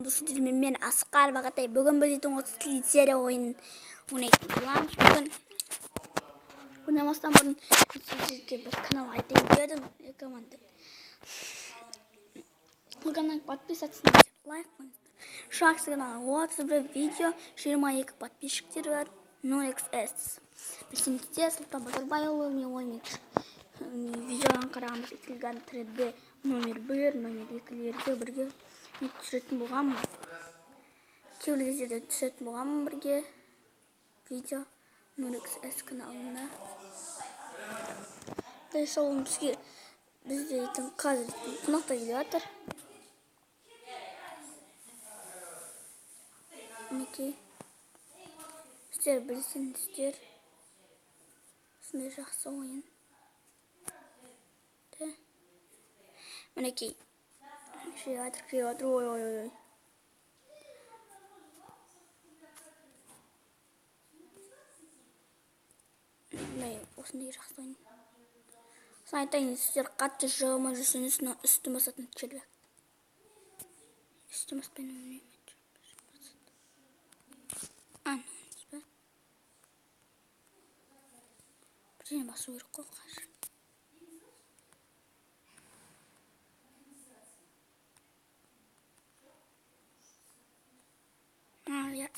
Мен Асқар Бағатай. Бүгін біз тұңғыш серия ойын ойнайтын боламыз. Бүгін намастан бұрын сіздерге бір канал айтайын дедім. Рекомендую. Бұл каналға подписаться, лайк қойыңыздар. Шақсы каналы 31 видео, 22 подписчиктер бар, 0xs. Білсеңіздер, Сұлтан Батырбайұлы, мен ойнайтын видеодан қарағымыз етілген 3D номер 1, номер 2-лерге бірге түсіретін болғанмын. Кейбір кездерде түсіретін болғанмын бірге видео 0xs каналында. Сол бізде қазір қонақта келіп жатыр. Мінекей сіздер білсеңіздер, осындай жақсы ойын. Мінекей кіріп ой. Осындай жақсы ойын. Соны айтайын, сіздер қатты жығылмай жүрсеңіз, үстім басатын келбек. Үстім баспен өміреймін. Аныңыз ба? Бірден басу керек қой қазір.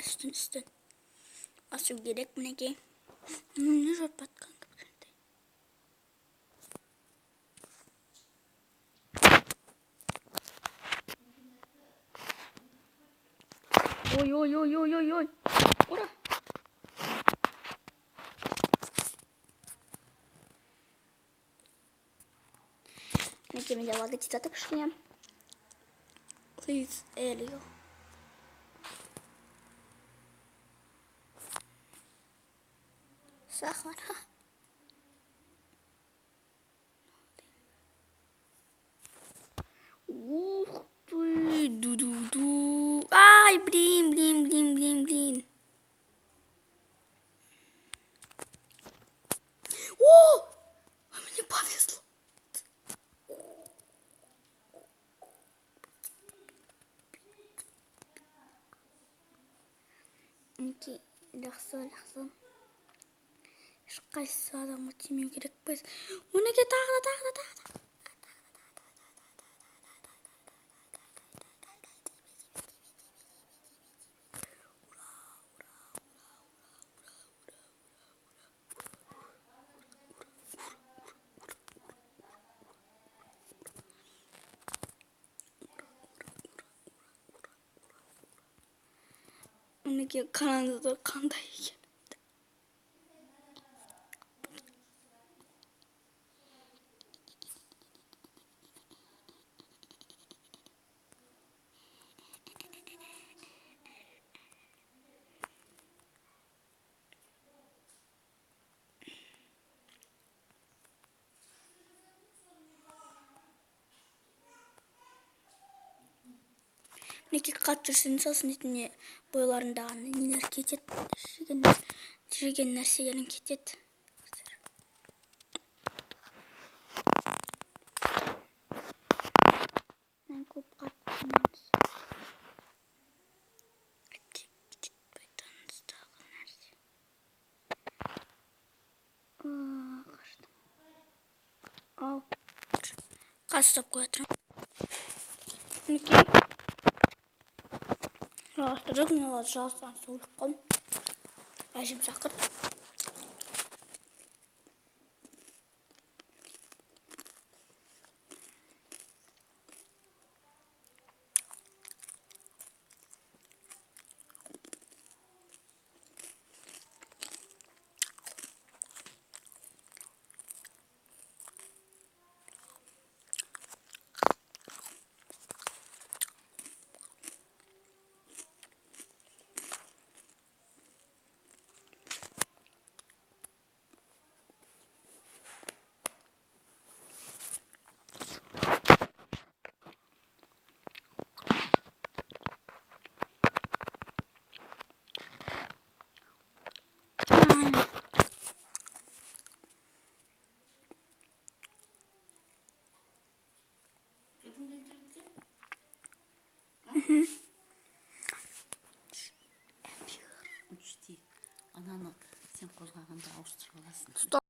Үстін басу керек мінекей. Не жұрт батқан кішкентай. Ой. Ура! Мінекей менде логотипта кішкене. Please, Элио. Сахар. Ух ты, ду-ду-ду. Ай, блин. О, мне повезло. Окей, жақсы. Ешқайсы адамға тимеу керек біз. Мінекей тағы. Мінекей қараңыздар қандай екен. Мінекей қатты жүрсін, сосын етіне бойларындағы нелер кетеді. Жүрген нәрселерін кетеді. Мен көп қатты жүрміз. Байтаныстағы нәрсе. Қаштым. Ау. Қастап қоятырым. Мінекей. Жалғастырдық, мен оларды жалғастырған соғып қойым. Әжім шақыр. ананы сен қозғағанда ауыстырып аласың.